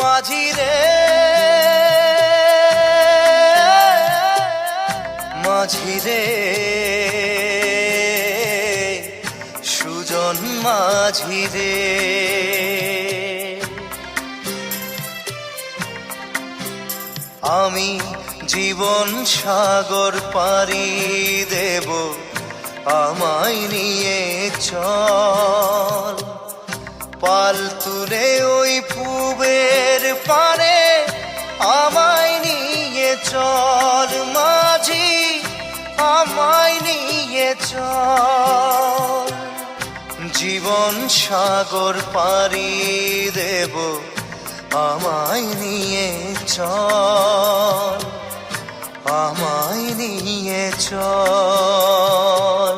মাঝি রে মাঝি রে সুজন মাঝি রে, আমি জীবন সাগর পাড়ি দেব, আমায় নিয়ে চল। পাল তুলে ওই পুবের পারে আমায় নিয়ে চল মাঝি, আমায় নিয়ে চল। জীবন সাগর পাড়ি দেব, আমায় নিয়ে চল, আমায় নিয়ে চল।